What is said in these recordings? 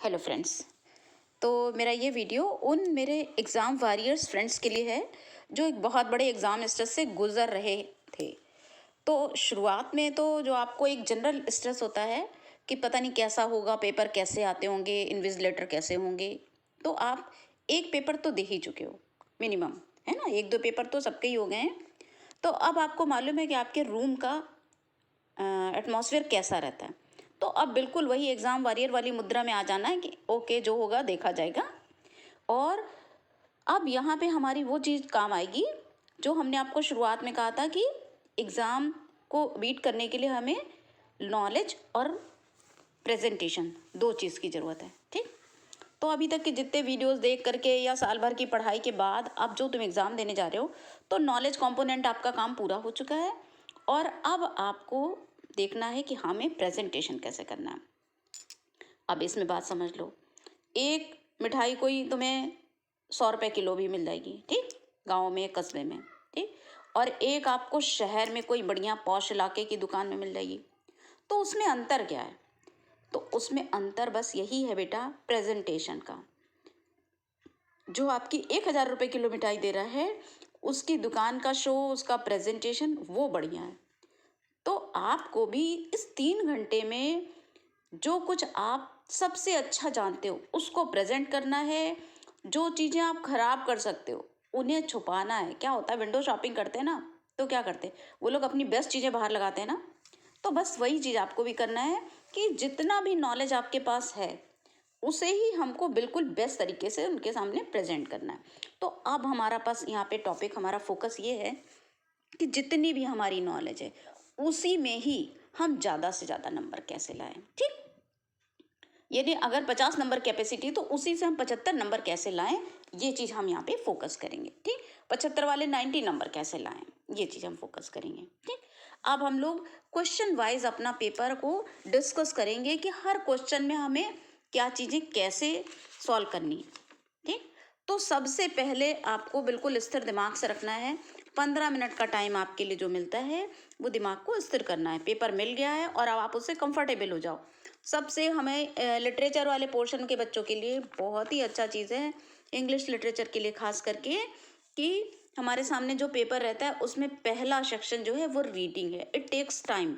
Hello friends. तो मेरा ये वीडियो उन मेरे एग्ज़ाम वॉरियर्स फ्रेंड्स के लिए है जो एक बहुत बड़े एग्ज़ाम स्ट्रेस से गुज़र रहे थे। तो शुरुआत में तो जो आपको एक जनरल स्ट्रेस होता है कि पता नहीं कैसा होगा, पेपर कैसे आते होंगे, इन्विजिलेटर कैसे होंगे। तो आप एक पेपर तो दे ही चुके हो मिनिमम, है ना? एक दो पेपर तो सबके ही हो गए हैं। तो अब आपको मालूम है कि आपके रूम का एटमॉस्फेयर कैसा रहता है। तो अब बिल्कुल वही एग्ज़ाम वॉरियर वाली मुद्रा में आ जाना है कि ओके, जो होगा देखा जाएगा। और अब यहाँ पे हमारी वो चीज़ काम आएगी जो हमने आपको शुरुआत में कहा था कि एग्ज़ाम को बीट करने के लिए हमें नॉलेज और प्रेजेंटेशन, दो चीज़ की ज़रूरत है। ठीक। तो अभी तक के जितने वीडियोस देख करके या साल भर की पढ़ाई के बाद अब जो तुम एग्ज़ाम देने जा रहे हो, तो नॉलेज कंपोनेंट आपका काम पूरा हो चुका है। और अब आपको देखना है कि हमें प्रेजेंटेशन कैसे करना है। अब इसमें बात समझ लो, एक मिठाई कोई तुम्हें 100 रुपये किलो भी मिल जाएगी, ठीक, गाँव में, कस्बे में, ठीक। और एक आपको शहर में कोई बढ़िया पॉश इलाके की दुकान में मिल जाएगी। तो उसमें अंतर क्या है? तो उसमें अंतर बस यही है बेटा, प्रेजेंटेशन का। जो आपकी 1,000 रुपये किलो मिठाई दे रहा है, उसकी दुकान का शो, उसका प्रेजेंटेशन वो बढ़िया है। तो आपको भी इस 3 घंटे में जो कुछ आप सबसे अच्छा जानते हो उसको प्रेजेंट करना है। जो चीज़ें आप खराब कर सकते हो उन्हें छुपाना है। क्या होता है, विंडो शॉपिंग करते हैं ना, तो क्या करते हैं वो लोग, अपनी बेस्ट चीज़ें बाहर लगाते हैं ना। तो बस वही चीज़ आपको भी करना है कि जितना भी नॉलेज आपके पास है उसे ही हमको बिल्कुल बेस्ट तरीके से उनके सामने प्रेजेंट करना है। तो अब हमारा पास यहाँ पे टॉपिक, हमारा फोकस ये है कि जितनी भी हमारी नॉलेज है उसी में ही हम ज़्यादा से ज़्यादा नंबर कैसे लाएं। ठीक। यानी अगर 50 नंबर कैपेसिटी, तो उसी से हम 75 नंबर कैसे लाएं, ये चीज़ हम यहाँ पे फोकस करेंगे। ठीक। 75 वाले 90 नंबर कैसे लाएं, ये चीज़ हम फोकस करेंगे। ठीक। अब हम लोग क्वेश्चन वाइज अपना पेपर को डिस्कस करेंगे कि हर क्वेश्चन में हमें क्या चीज़ें कैसे सॉल्व करनी है। ठीक। तो सबसे पहले आपको बिल्कुल स्थिर दिमाग से रखना है। 15 मिनट का टाइम आपके लिए जो मिलता है वो दिमाग को स्थिर करना है। पेपर मिल गया है और अब आप उससे कंफर्टेबल हो जाओ। सबसे हमें लिटरेचर वाले पोर्शन के बच्चों के लिए बहुत ही अच्छा चीज़ है, इंग्लिश लिटरेचर के लिए खास करके, कि हमारे सामने जो पेपर रहता है उसमें पहला सेक्शन जो है वो रीडिंग है। It takes time.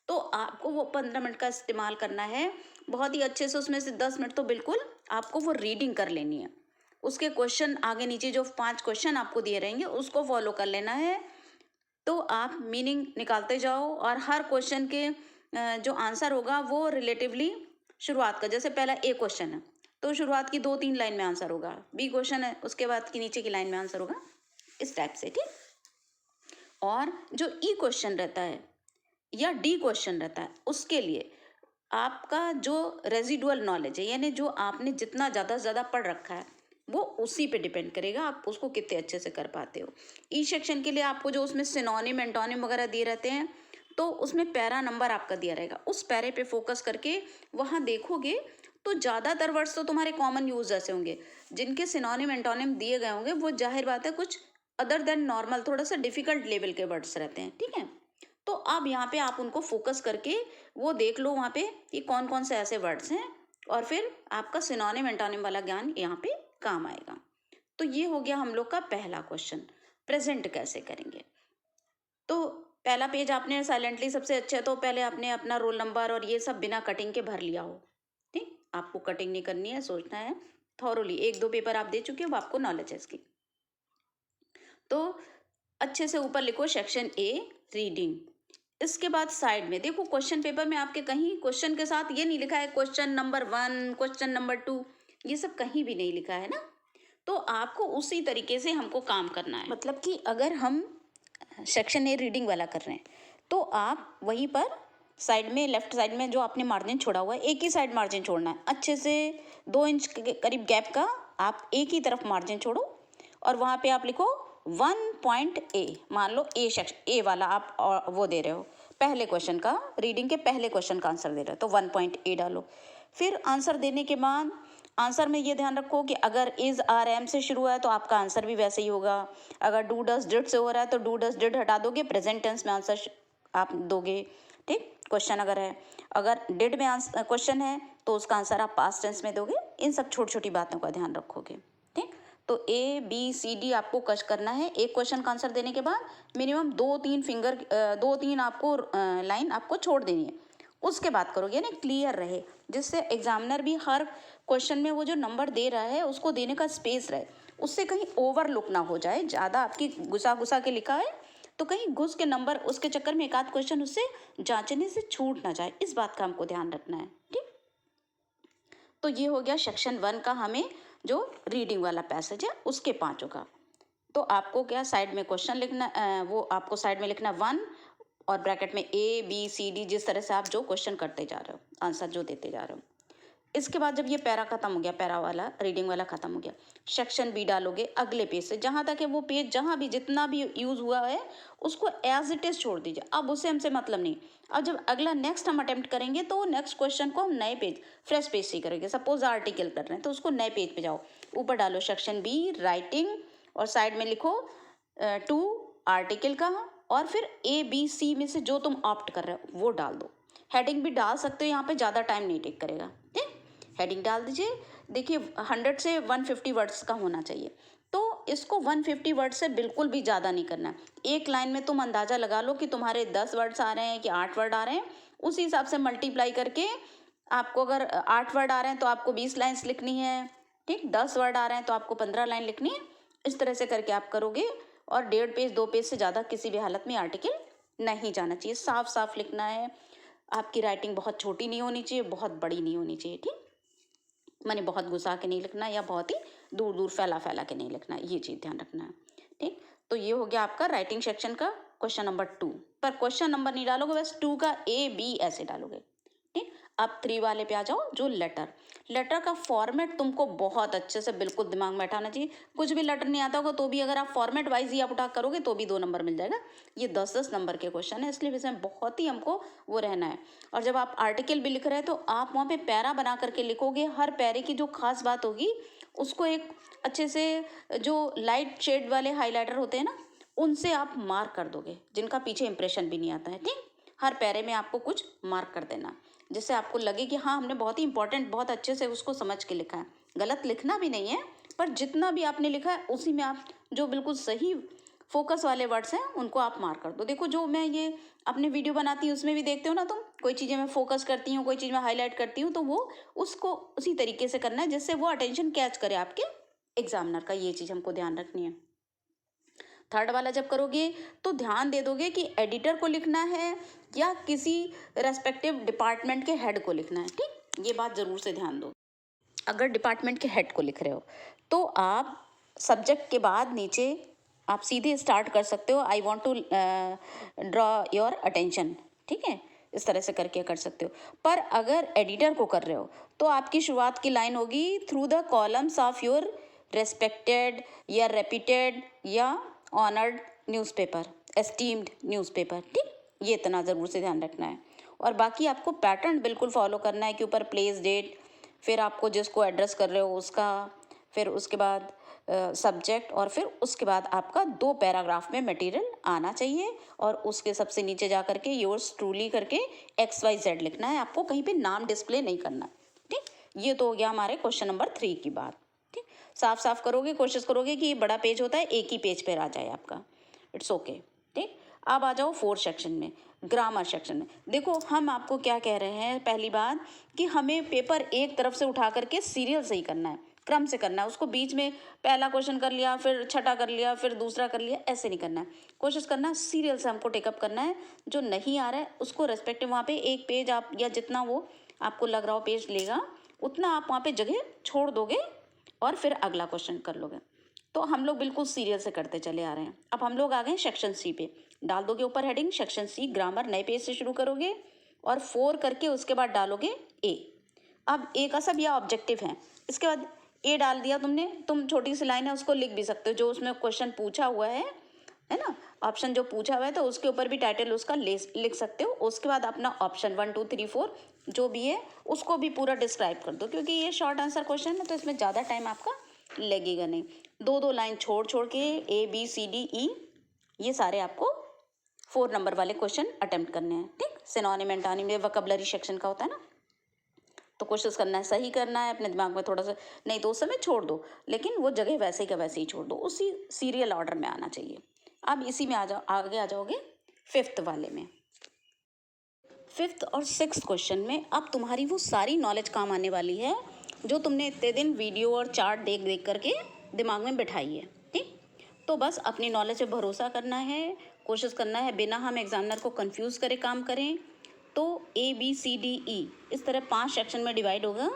तो आपको वो 15 मिनट का इस्तेमाल करना है बहुत ही अच्छे से। उसमें से 10 मिनट तो बिल्कुल आपको वो रीडिंग कर लेनी है। उसके क्वेश्चन आगे नीचे जो 5 क्वेश्चन आपको दिए रहेंगे उसको फॉलो कर लेना है। तो आप मीनिंग निकालते जाओ और हर क्वेश्चन के जो आंसर होगा वो रिलेटिवली शुरुआत का, जैसे पहला ए क्वेश्चन है तो शुरुआत की 2-3 लाइन में आंसर होगा, बी क्वेश्चन है उसके बाद की नीचे की लाइन में आंसर होगा, इस टाइप से। ठीक। और जो ई क्वेश्चन रहता है या डी क्वेश्चन रहता है उसके लिए आपका जो रेजिडुअल नॉलेज है, यानी जो आपने जितना ज़्यादा से ज़्यादा पढ़ रखा है, वो उसी पे डिपेंड करेगा आप उसको कितने अच्छे से कर पाते हो। ई सेक्शन के लिए आपको जो उसमें सिनोनिम एंटोनिम वगैरह दिए रहते हैं, तो उसमें पैरा नंबर आपका दिया रहेगा, उस पैरे पे फोकस करके वहाँ देखोगे तो ज़्यादातर वर्ड्स तो तुम्हारे कॉमन यूज जैसे होंगे। जिनके सिनोनिम एंटोनिम दिए गए होंगे वो जाहिर बात है कुछ अदर देन नॉर्मल, थोड़ा सा डिफिकल्ट लेवल के वर्ड्स रहते हैं। ठीक है। तो अब यहाँ पे आप उनको फोकस करके वो देख लो वहाँ पे कि कौन कौन से ऐसे वर्ड्स हैं, और फिर आपका सिनोनिम एंटोनिम वाला ज्ञान यहाँ पे काम आएगा। तो ये हो गया हम लोग का पहला क्वेश्चन, प्रेजेंट कैसे करेंगे। तो पहला पेज आपने साइलेंटली, सबसे अच्छा तो पहले आपने अपना रोल नंबर और ये सब बिना कटिंग के भर लिया हो। ठीक। आपको कटिंग नहीं करनी है, सोचना है थॉरोली। 1-2 पेपर आप दे चुके हो, अब आपको नॉलेज है इसकी। तो अच्छे से ऊपर लिखो सेक्शन ए रीडिंग। इसके बाद साइड में देखो, क्वेश्चन पेपर में आपके कहीं क्वेश्चन के साथ ये नहीं लिखा है क्वेश्चन नंबर 1, क्वेश्चन नंबर 2, ये सब कहीं भी नहीं लिखा है ना। तो आपको उसी तरीके से हमको काम करना है। मतलब कि अगर हम सेक्शन ए रीडिंग वाला कर रहे हैं तो आप वहीं पर साइड में, लेफ्ट साइड में जो आपने मार्जिन छोड़ा हुआ है, एक ही साइड मार्जिन छोड़ना है अच्छे से, 2 इंच के करीब गैप का आप एक ही तरफ मार्जिन छोड़ो और वहाँ पे आप लिखो 1.a। मान लो ए सेक्शन ए वाला आप वो दे रहे हो, पहले क्वेश्चन का, रीडिंग के पहले क्वेश्चन का आंसर दे रहे हो तो 1.a डालो। फिर आंसर देने के बाद आंसर में ये ध्यान रखो कि अगर इज आर एम से शुरू है तो आपका आंसर भी वैसे ही होगा। अगर डू डस डिड से हो रहा है तो डू डस डिड हटा दोगे, प्रेजेंट टेंस में आंसर आप दोगे। ठीक। क्वेश्चन अगर है, अगर डिड में आंसर क्वेश्चन है तो उसका आंसर आप पास्ट टेंस में दोगे। इन सब छोटी छोटी बातों का ध्यान रखोगे। ठीक, तो ए बी सी डी आपको कश करना है। एक क्वेश्चन का आंसर देने के बाद मिनिमम 2-3 आपको लाइन आपको छोड़ देनी है, उसके बाद करोगे ना क्लियर रहे, जिससे एग्जामिनर भी हर क्वेश्चन में वो जो नंबर दे रहा है उसको देने का स्पेस रहे, उससे कहीं ओवरलुक ना हो जाए। ज़्यादा आपकी घुसा घुसा के लिखा है तो कहीं घुस के नंबर उसके चक्कर में एक आध क्वेश्चन उससे जांचने से छूट ना जाए, इस बात का हमको ध्यान रखना है। ठीक, तो ये हो गया सेक्शन 1 का हमें जो रीडिंग वाला पैसेज है उसके 5 का। तो आपको क्या साइड में क्वेश्चन लिखना, वो आपको साइड में लिखना 1 और ब्रैकेट में ए बी सी डी, जिस तरह से आप जो क्वेश्चन करते जा रहे हो, आंसर जो देते जा रहे हो। इसके बाद जब ये पैरा खत्म हो गया, पैरा वाला रीडिंग वाला खत्म हो गया, सेक्शन बी डालोगे अगले पेज से, जहाँ तक है वो पेज जहाँ भी जितना भी यूज़ हुआ है उसको एज इट इज़ छोड़ दीजिए, अब उससे हमसे मतलब नहीं। अब जब अगला नेक्स्ट हम अटेम्प्ट करेंगे तो नेक्स्ट क्वेश्चन को हम नए पेज फ्रेश पेज से ही करेंगे। सपोज आर्टिकल कर रहे हैं तो उसको नए पेज पे जाओ, ऊपर डालो सेक्शन बी राइटिंग और साइड में लिखो 2 आर्टिकल का, और फिर ए बी सी में से जो तुम ऑप्ट कर रहे हो वो डाल दो। हेडिंग भी डाल सकते हो, यहाँ पे ज़्यादा टाइम नहीं टेक करेगा। ठीक, हेडिंग डाल दीजिए। देखिए 100 से 150 वर्ड्स का होना चाहिए, तो इसको 150 वर्ड से बिल्कुल भी ज़्यादा नहीं करना है। एक लाइन में तुम अंदाज़ा लगा लो कि तुम्हारे 10 वर्ड्स आ रहे हैं कि 8 वर्ड आ रहे हैं, उसी हिसाब से मल्टीप्लाई करके आपको अगर 8 वर्ड आ रहे हैं तो आपको 20 लाइन्स लिखनी है। ठीक, 10 वर्ड आ रहे हैं तो आपको 15 लाइन लिखनी है। इस तरह से करके आप करोगे, और 1.5 पेज 2 पेज से ज़्यादा किसी भी हालत में आर्टिकल नहीं जाना चाहिए। साफ साफ लिखना है। आपकी राइटिंग बहुत छोटी नहीं होनी चाहिए, बहुत बड़ी नहीं होनी चाहिए। ठीक, मैंने बहुत घुसा के नहीं लिखना या बहुत ही दूर दूर फैला फैला के नहीं लिखना, ये चीज़ ध्यान रखना है। ठीक, तो ये हो गया आपका राइटिंग सेक्शन का क्वेश्चन नंबर 2। पर क्वेश्चन नंबर नहीं डालोगे, बस 2 का ए बी ऐसे डालोगे। ठीक, अब 3 वाले पे आ जाओ, जो लेटर का फॉर्मेट तुमको बहुत अच्छे से बिल्कुल दिमाग में बैठाना चाहिए। कुछ भी लेटर नहीं आता होगा तो भी अगर आप फॉर्मेट वाइज ही आप उठा करोगे तो भी 2 नंबर मिल जाएगा। ये 10-10 नंबर के क्वेश्चन है, इसलिए इसमें बहुत ही हमको वो रहना है। और जब आप आर्टिकल भी लिख रहे हैं तो आप वहाँ पे पैरा बना करके लिखोगे। हर पैरे की जो खास बात होगी उसको एक अच्छे से, जो लाइट शेड वाले हाईलाइटर होते हैं ना, उनसे आप मार्क कर दोगे, जिनका पीछे इंप्रेशन भी नहीं आता है। ठीक, हर पैरे में आपको कुछ मार्क कर देना, जिससे आपको लगे कि हाँ हमने बहुत ही इंपॉर्टेंट, बहुत अच्छे से उसको समझ के लिखा है। गलत लिखना भी नहीं है, पर जितना भी आपने लिखा है उसी में आप जो बिल्कुल सही फोकस वाले वर्ड्स हैं उनको आप मार्क कर दो। देखो जो मैं ये अपने वीडियो बनाती हूँ उसमें भी देखते हो ना तुम, कोई चीज़ें मैं फोकस करती हूँ, कोई चीज़ मैं हाईलाइट करती हूँ, तो वो उसको उसी तरीके से करना है जिससे वो अटेंशन कैच करे आपके एग्जामिनर का। ये चीज़ हमको ध्यान रखनी है। 3rd वाला जब करोगे तो ध्यान दे दोगे कि एडिटर को लिखना है या किसी रेस्पेक्टिव डिपार्टमेंट के हेड को लिखना है। ठीक, ये बात ज़रूर से ध्यान दो। अगर डिपार्टमेंट के हेड को लिख रहे हो तो आप सब्जेक्ट के बाद नीचे आप सीधे स्टार्ट कर सकते हो, I want to draw your attention. ठीक है, इस तरह से करके कर सकते हो। पर अगर एडिटर को कर रहे हो तो आपकी शुरुआत की लाइन होगी through the columns of your respected या रेप्यूटेड या ऑनर्ड न्यूज़पेपर, एस्टीम्ड न्यूज़पेपर। ठीक, ये इतना ज़रूर से ध्यान रखना है। और बाकी आपको पैटर्न बिल्कुल फॉलो करना है कि ऊपर प्लेस डेट, फिर आपको जिसको एड्रेस कर रहे हो उसका, फिर उसके बाद सब्जेक्ट, और फिर उसके बाद आपका 2 पैराग्राफ में मटेरियल आना चाहिए, और उसके सबसे नीचे जा करके योर्स ट्रूली करके XYZ लिखना है। आपको कहीं पे नाम डिस्प्ले नहीं करना। ठीक, ये तो हो गया हमारे क्वेश्चन नंबर 3 की बात। ठीक, साफ साफ करोगे, कोशिश करोगे कि ये बड़ा पेज होता है एक ही पेज पर आ जाए आपका, इट्स ओके। ठीक, अब आ जाओ 4 सेक्शन में, ग्रामर सेक्शन में। देखो हम आपको क्या कह रहे हैं, पहली बात कि हमें पेपर एक तरफ से उठा करके सीरियल से ही करना है, क्रम से करना है। उसको बीच में पहला क्वेश्चन कर लिया, फिर छठा कर लिया, फिर दूसरा कर लिया, ऐसे नहीं करना है। कोशिश करना है सीरियल से हमको टेकअप करना है। जो नहीं आ रहा है उसको रेस्पेक्टिव वहाँ पे एक पेज आप, या जितना वो आपको लग रहा हो पेज लेगा, उतना आप वहाँ पे जगह छोड़ दोगे और फिर अगला क्वेश्चन कर लोगे। तो हम लोग बिल्कुल सीरियल से करते चले आ रहे हैं। अब हम लोग आ गए सेक्शन सी पे, डाल दोगे ऊपर हेडिंग सेक्शन सी ग्रामर, नए पेज से शुरू करोगे और 4 करके उसके बाद डालोगे ए। अब ए का सब यह ऑब्जेक्टिव है, इसके बाद ए डाल दिया तुमने, तुम छोटी सी लाइन है उसको लिख भी सकते हो, जो उसमें क्वेश्चन पूछा हुआ है ना, ऑप्शन जो पूछा हुआ है तो उसके ऊपर भी टाइटल उसका लिख सकते हो। उसके बाद अपना ऑप्शन 1 2 3 4 जो भी है उसको भी पूरा डिस्क्राइब कर दो, क्योंकि ये शॉर्ट आंसर क्वेश्चन है तो इसमें ज़्यादा टाइम आपका लगेगा नहीं। 2 लाइन छोड़ छोड़ के ABCDE ये सारे आपको 4 नंबर वाले क्वेश्चन अटेम्प्ट करने हैं। ठीक, सिनोनिम एंटोनिम ये वोकैबुलरी सेक्शन का होता है ना, तो कोशिश करना है सही करना है, अपने दिमाग में थोड़ा सा, नहीं तो उस समय छोड़ दो, लेकिन वो जगह वैसे का वैसे ही छोड़ दो, उसी सीरियल ऑर्डर में आना चाहिए। अब इसी में आगे आ जाओगे फिफ्थ वाले में। फिफ्थ और सिक्स्थ क्वेश्चन में अब तुम्हारी वो सारी नॉलेज काम आने वाली है जो तुमने इतने दिन वीडियो और चार्ट देख देख करके दिमाग में बिठाई है। ठीक, तो बस अपनी नॉलेज पे भरोसा करना है, कोशिश करना है बिना हम एग्जामिनर को कंफ्यूज करे काम करें। तो ABCDE इस तरह 5 सेक्शन में डिवाइड होगा।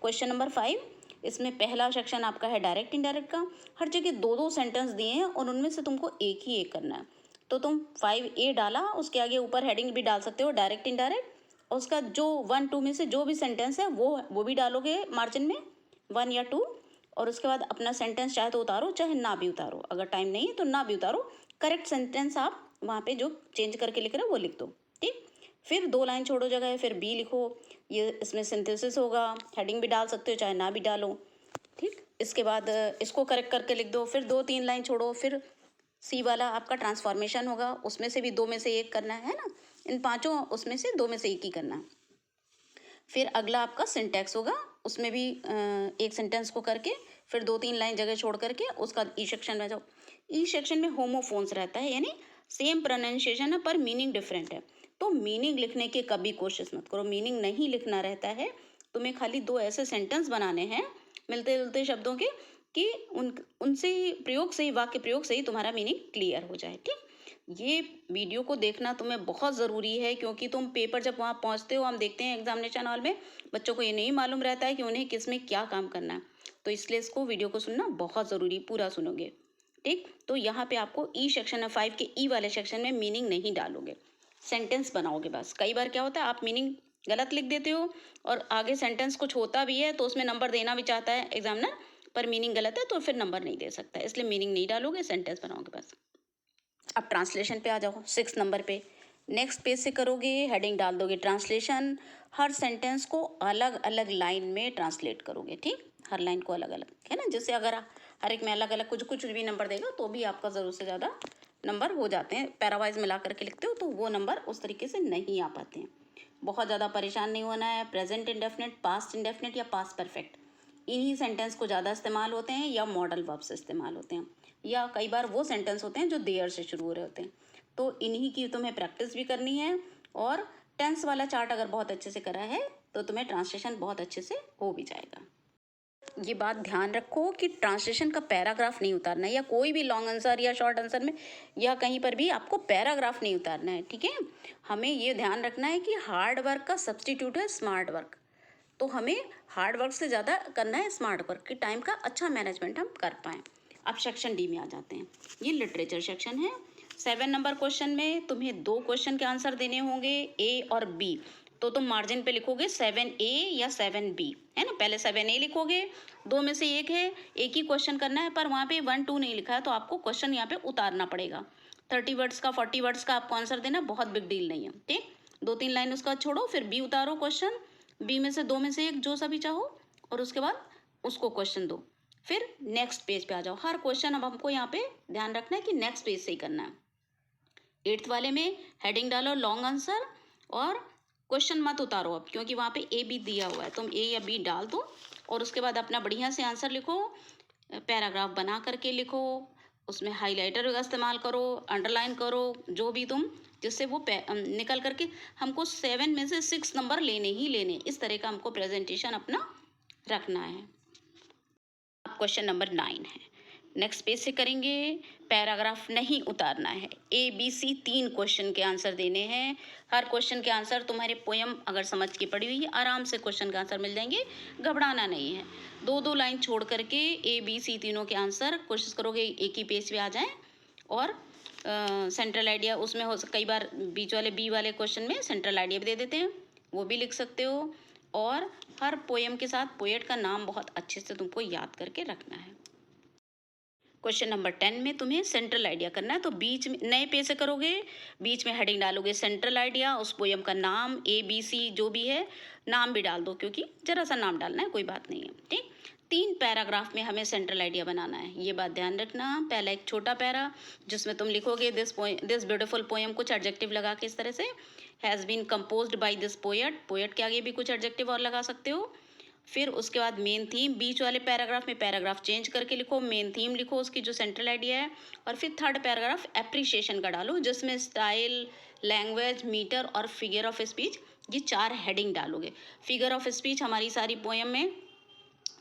क्वेश्चन नंबर 5, इसमें पहला सेक्शन आपका है डायरेक्ट इनडायरेक्ट का। हर जगह 2-2 सेंटेंस दिए हैं और उनमें से तुमको एक ही एक करना है। तो तुम 5A डाला, उसके आगे ऊपर हेडिंग भी डाल सकते हो डायरेक्ट इनडायरेक्ट, और उसका जो 1-2 में से जो भी सेंटेंस है वो भी डालोगे मार्जिन में 1 या 2, और उसके बाद अपना सेंटेंस चाहे तो उतारो चाहे ना भी उतारो, अगर टाइम नहीं है तो ना भी उतारो, करेक्ट सेंटेंस आप वहाँ पे जो चेंज करके लिख रहे हो वो लिख दो। ठीक, फिर 2 लाइन छोड़ो जगह, फिर बी लिखो, ये इसमें सिंथेसिस होगा, हेडिंग भी डाल सकते हो चाहे ना भी डालो। ठीक, इसके बाद इसको करेक्ट करके लिख दो, फिर 2-3 लाइन छोड़ो, फिर सी वाला आपका ट्रांसफॉर्मेशन होगा, उसमें से भी 2 में से एक करना है ना, इन पांचों उसमें से 2 में से एक ही करना है। फिर अगला आपका सिंटैक्स होगा, उसमें भी एक सेंटेंस को करके फिर 2-3 लाइन जगह छोड़ करके उसका ई सेक्शन में जाओ। ई सेक्शन में होमोफोन्स रहता है, यानी सेम प्रोनाउंसिएशन है पर मीनिंग डिफरेंट है, तो मीनिंग लिखने की कभी कोशिश मत करो, मीनिंग नहीं लिखना रहता है। तुम्हें खाली 2 ऐसे सेंटेंस बनाने हैं मिलते जुलते शब्दों के कि उनसे ही प्रयोग से ही, वाक्य प्रयोग से ही तुम्हारा मीनिंग क्लियर हो जाए। ठीक, ये वीडियो को देखना तुम्हें बहुत ज़रूरी है, क्योंकि तुम पेपर जब वहाँ पहुँचते हो, हम देखते हैं एग्जामिनेशन हॉल में बच्चों को ये नहीं मालूम रहता है कि उन्हें किस में क्या काम करना है, तो इसलिए इसको वीडियो को सुनना बहुत ज़रूरी, पूरा सुनोगे। ठीक, तो यहाँ पे आपको ई सेक्शन है 5 के ई वाले सेक्शन में मीनिंग नहीं डालोगे, सेंटेंस बनाओगे बस। कई बार क्या होता है, आप मीनिंग गलत लिख देते हो और आगे सेंटेंस कुछ होता भी है तो उसमें नंबर देना भी चाहता है एग्जामिनर, पर मीनिंग गलत है तो फिर नंबर नहीं दे सकता, इसलिए मीनिंग नहीं डालोगे, सेंटेंस बनाओगे बस। अब ट्रांसलेशन पे आ जाओ 6 नंबर पे। नेक्स्ट पेज से करोगे, हेडिंग डाल दोगे ट्रांसलेशन, हर सेंटेंस को अलग अलग लाइन में ट्रांसलेट करोगे। ठीक, हर लाइन को अलग अलग, है ना, जैसे अगर हर एक में अलग अलग कुछ कुछ भी नंबर देगा तो भी आपका ज़रूरत से ज़्यादा नंबर हो जाते हैं। पैरावाइज मिला करके लिखते हो तो वो नंबर उस तरीके से नहीं आ पाते हैं। बहुत ज़्यादा परेशान नहीं होना है। प्रेजेंट इंडेफिनिट, पास्ट इंडेफिनिट या पास्ट परफेक्ट, इन्हीं सेंटेंस को ज़्यादा इस्तेमाल होते हैं, या मॉडल वर्ब्स इस्तेमाल होते हैं, या कई बार वो सेंटेंस होते हैं जो देयर से शुरू हो रहे होते हैं। तो इन्हीं की तुम्हें प्रैक्टिस भी करनी है, और टेंस वाला चार्ट अगर बहुत अच्छे से करा है तो तुम्हें ट्रांसलेशन बहुत अच्छे से हो भी जाएगा। ये बात ध्यान रखो कि ट्रांसलेशन का पैराग्राफ नहीं उतारना है, या कोई भी लॉन्ग आंसर या शॉर्ट आंसर में या कहीं पर भी आपको पैराग्राफ नहीं उतारना है। ठीक है, हमें ये ध्यान रखना है कि हार्ड वर्क का सब्स्टिट्यूट है स्मार्ट वर्क, तो हमें हार्ड वर्क से ज़्यादा करना है स्मार्ट वर्क, कि टाइम का अच्छा मैनेजमेंट हम कर पाएँ। अब सेक्शन डी में आ जाते हैं, ये लिटरेचर सेक्शन है। 7 नंबर क्वेश्चन में तुम्हें 2 क्वेश्चन के आंसर देने होंगे, ए और बी, तो तुम मार्जिन पे लिखोगे 7A या 7B, है ना। पहले 7A लिखोगे, 2 में से एक है, एक ही क्वेश्चन करना है, पर वहाँ पे 1-2 नहीं लिखा है तो आपको क्वेश्चन यहाँ पे उतारना पड़ेगा। 30 वर्ड्स का 40 वर्ड्स का आपको आंसर देना, बहुत बिग डील नहीं है। ठीक, 2-3 लाइन उसका छोड़ो, फिर बी उतारो क्वेश्चन, बी में से 2 में से एक जो सा भी चाहो, और उसके बाद उसको क्वेश्चन दो, फिर नेक्स्ट पेज पे आ जाओ। हर क्वेश्चन अब हमको यहाँ पे ध्यान रखना है कि नेक्स्ट पेज से ही करना है। 8th वाले में हेडिंग डालो लॉन्ग आंसर, और क्वेश्चन मत उतारो अब, क्योंकि वहाँ पे ए बी दिया हुआ है, तुम ए या बी डाल दो, और उसके बाद अपना बढ़िया से आंसर लिखो, पैराग्राफ बना करके लिखो, उसमें हाइलाइटर का इस्तेमाल करो, अंडरलाइन करो, जो भी तुम, जिससे वो निकल करके हमको 7 में से 6 नंबर लेने ही लेने, इस तरह का हमको प्रेजेंटेशन अपना रखना है। अब क्वेश्चन नंबर 9 है, नेक्स्ट पेज से करेंगे, पैराग्राफ नहीं उतारना है। ABC 3 क्वेश्चन के आंसर देने हैं। हर क्वेश्चन के आंसर तुम्हारे पोयम अगर समझ के पड़ी हुई है, आराम से क्वेश्चन का आंसर मिल जाएंगे, घबराना नहीं है। 2-2 लाइन छोड़ करके ABC तीनों के आंसर कोशिश करोगे एक ही पेज पे आ जाएं, और सेंट्रल आइडिया उसमें हो, कई बार बीच वाले बी वाले क्वेश्चन में सेंट्रल आइडिया भी दे देते हैं, वो भी लिख सकते हो, और हर पोयम के साथ पोएट का नाम बहुत अच्छे से तुमको याद करके रखना है। क्वेश्चन नंबर 10 में तुम्हें सेंट्रल आइडिया करना है, तो बीच में नए पेज से करोगे, बीच में हेडिंग डालोगे सेंट्रल आइडिया, उस पोयम का नाम ABC जो भी है नाम भी डाल दो, क्योंकि जरा सा नाम डालना है, कोई बात नहीं है। ठीक, 3 पैराग्राफ में हमें सेंट्रल आइडिया बनाना है, ये बात ध्यान रखना। पहला एक छोटा पैरा जिसमें तुम लिखोगे दिस ब्यूटीफुल पोएम, कुछ एडजेक्टिव लगा के इस तरह से, has been composed by this poet, poet के आगे भी कुछ एडजेक्टिव और लगा सकते हो। फिर उसके बाद मेन थीम, बीच वाले पैराग्राफ में पैराग्राफ चेंज करके लिखो, मेन थीम लिखो उसकी जो सेंट्रल आइडिया है। और फिर थर्ड पैराग्राफ एप्रिसिएशन का डालो, जिसमें स्टाइल, लैंग्वेज, मीटर और फिगर ऑफ स्पीच, ये 4 हेडिंग डालोगे। फिगर ऑफ स्पीच हमारी सारी पोएम में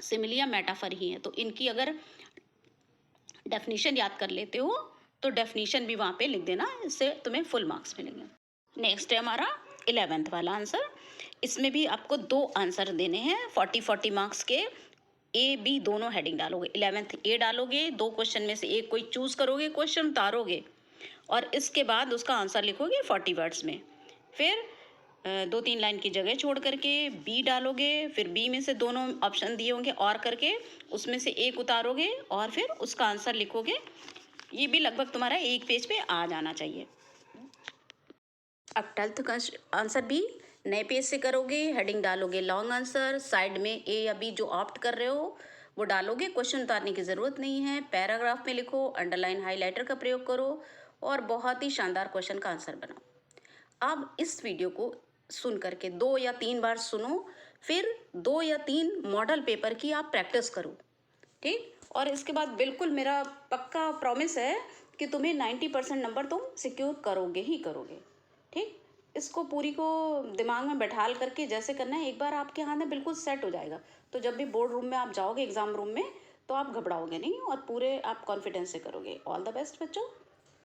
सिमिली या मेटाफर ही है, तो इनकी अगर डेफिनेशन याद कर लेते हो तो डेफिनेशन भी वहाँ पे लिख देना, इससे तुम्हें फुल मार्क्स मिलेंगे। नेक्स्ट है हमारा 11th वाला आंसर। इसमें भी आपको 2 आंसर देने हैं 40-40 मार्क्स के। ए बी दोनों हेडिंग डालोगे। 11th ए डालोगे, 2 क्वेश्चन में से एक कोई चूज करोगे, क्वेश्चन उतारोगे और इसके बाद उसका आंसर लिखोगे 40 वर्ड्स में। फिर 2-3 लाइन की जगह छोड़ करके बी डालोगे, फिर बी में से दोनों ऑप्शन दिए होंगे और करके उसमें से एक उतारोगे और फिर उसका आंसर लिखोगे। ये भी लगभग तुम्हारा एक पेज पे आ जाना चाहिए। अब 12th का आंसर भी नए पेज से करोगे, हेडिंग डालोगे लॉन्ग आंसर, साइड में ए या बी जो ऑप्ट कर रहे हो वो डालोगे, क्वेश्चन उतारने की ज़रूरत नहीं है, पैराग्राफ में लिखो, अंडरलाइन हाइलाइटर का प्रयोग करो और बहुत ही शानदार क्वेश्चन का आंसर बनाओ। अब इस वीडियो को सुन करके 2 या 3 बार सुनो, फिर 2 या 3 मॉडल पेपर की आप प्रैक्टिस करो, ठीक। और इसके बाद बिल्कुल मेरा पक्का प्रॉमिस है कि तुम्हें 90% नंबर तुम सिक्योर करोगे ही करोगे, ठीक। इसको पूरी को दिमाग में बैठाल करके जैसे करना है, एक बार आपके हाथ में बिल्कुल सेट हो जाएगा तो जब भी बोर्ड रूम में आप जाओगे, एग्जाम रूम में, तो आप घबराओगे नहीं और पूरे आप कॉन्फिडेंस से करोगे। ऑल द बेस्ट बच्चों।